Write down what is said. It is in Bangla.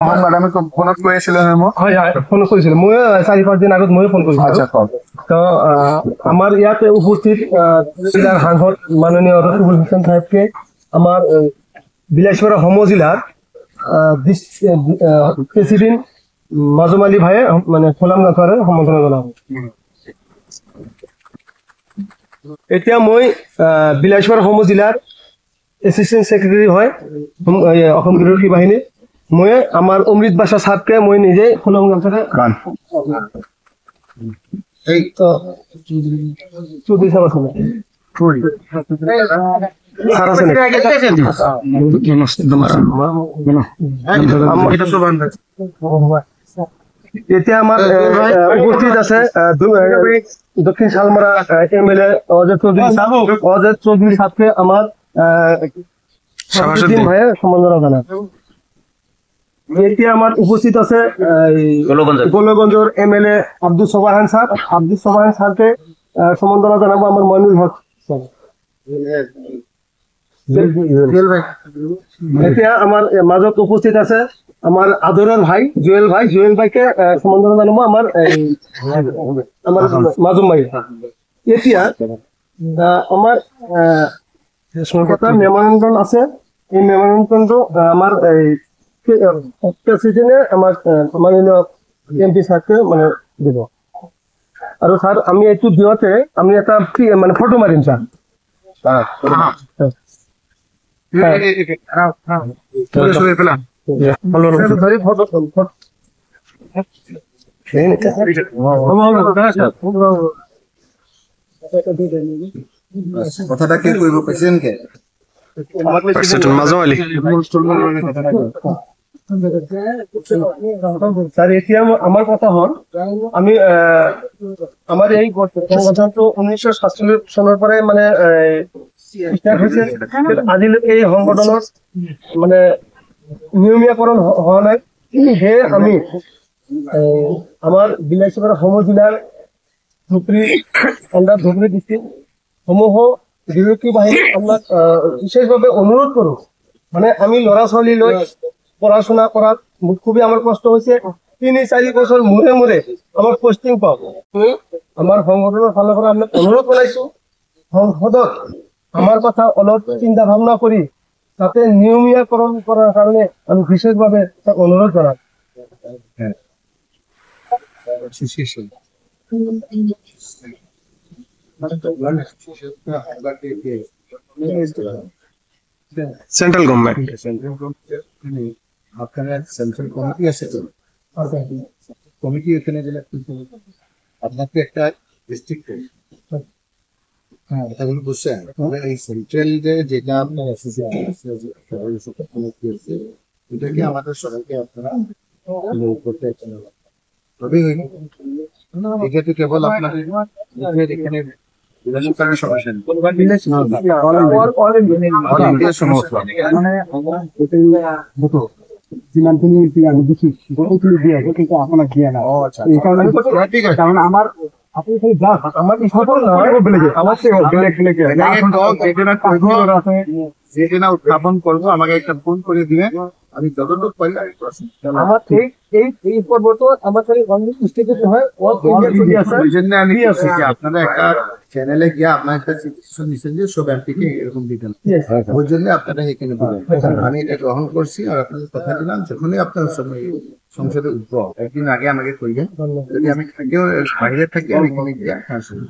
ম্যাডামে ফোনত কৈ আছিলে হয় হয় ফোন কৰিছিলোঁ মই 4-5 দিন আগত মই ফোন কৰিছিলোঁ তো আমাৰ ইয়াতে উপস্থিত জিলাৰ সাংসদ মাননীয় ৰকিবুল হুছেইন সাহেবকে আমাৰ বিলাসীপাৰা সম জিলাৰ প্ৰেচিডেণ্ট মাজুম আলী ভাইয়ে মানে ফুলাম গাঁথৰে সম্বৰ্ধনা জনাব। এতিয়া মই বিলাসীপাৰা সম জিলাৰ এছিষ্টেণ্ট ছেক্ৰেটাৰী হয় অসম গৃহৰক্ষী বাহিনী। মই আমার অমৃত বাসা সাহেবকে মই নিজে ফুলাম গাঁথরে চৌধুরী সাহেব আছে এতিয়া আমার উপস্থিত আছে দক্ষিণ শালমারা MLA অজয় চৌধুরী সাহেবকে আমার ভাইয়ে সম্বর্ধনা জানায়। এতিয়া আমার উপস্থিত আছে গোলগঞ্জের MLA আব্দুল সোবাহান স্যারকে সম্বর্ধনা জানাবো আমার মইনুল হক স্যার। এতিয়া আমার মাজত উপস্থিত আছে আমার আদরের ভাই জুয়েল ভাইকে সম্বর্ধনা জানাবো আমার মাজুম ভাই। এতিয়া আমার মেমোরেন্ডাম আছে, এই মেমোরেন্ডামটো আমার প্রেসিডেন্টে আমার মাননীয় MP স্যারকে মানে দিব। আৰু স্যার আমি এইটো দিওঁতে আমি এটা মানে ফটো মাৰিম স্যার। কথাটা কি কৰিব প্ৰেসিডেন্টকে মাজুম আলী স্যার। এতিয়া আমার কথা হল আমি আমার এই সংগঠনটো 1947 চনৰ পৰাই মানে স্টার্ট হৈছে। আজিলৈকে এই সংগঠনৰ মানে নিয়মীয়াকৰণ হোৱা নাই। সেয়ে আমি আমাৰ বিলাসীপাৰা সম জিলাৰ ধুবুৰী ডিষ্ট্ৰিক্ট সমূহ গৃহৰক্ষী বাহিনী আপোনাক বিশেষভাৱে অনুৰোধ কৰোঁ, মানে আমি ল'ৰা ছোৱালী লৈ পড়াশোনা কৰাত খুবই আমার কষ্ট হয়েছে। 3-4 বছর মূরে আমার পোস্টিং পাব। আমার সংগঠনের ফালৰ পৰা আমি অনুৰোধ জনাইছো সংসদত আমার কথা অলপ চিন্তা ভাবনা কৰি তাতে নিয়মীয়াকৰণ কৰাৰ কাৰণে আমি বিশেষভাৱে তাক অনুৰোধ জনাম। সেন্ট্রাল গভর্নমেন্ট আপনারা সেন্ট্রাল কমিটি আছে তো কমিটি এখানে আপনার তো একটা ডিস্ট্রিক্ট এগুলো বুঝছেন এই সেন্ট্রাল যেটা আপনার এটাকে আমাদের সবাইকে আপনারা করতে তবে এটা তো কেবল আপনার এখানে যিমানখিনি আমি দিছো গোটেইখিনি দিয়ে কিন্তু আপোনাক দিয়া নাই। কারণ আমার আপনি খালি যাক আমার সফল বেলেগ যেদিনা উত্থাপন করবো আমাকে একটা ফোন করে দিবে, আমি যতটুকু পারি আমার এই পর্বত আমার খালি স্টেজে হয় ওই জন্য আমি আপনারা একটা চ্যানেলে গিয়ে আপনার একটা সিচুয়েশন নিচ্ছেন যে সব এমপিকে এরকম দিতেন, ওই জন্য আপনারা এখানে বলেন। আমি এটা গ্রহণ করছি আর আপনাদের কথা দিলাম যখনই আপনার সময় সংসদে উঠবো একদিন আগে আমাকে কইবেন, যদি আমি থাকেও বাইরে থাকি আমি এখানে গিয়ে আসবো।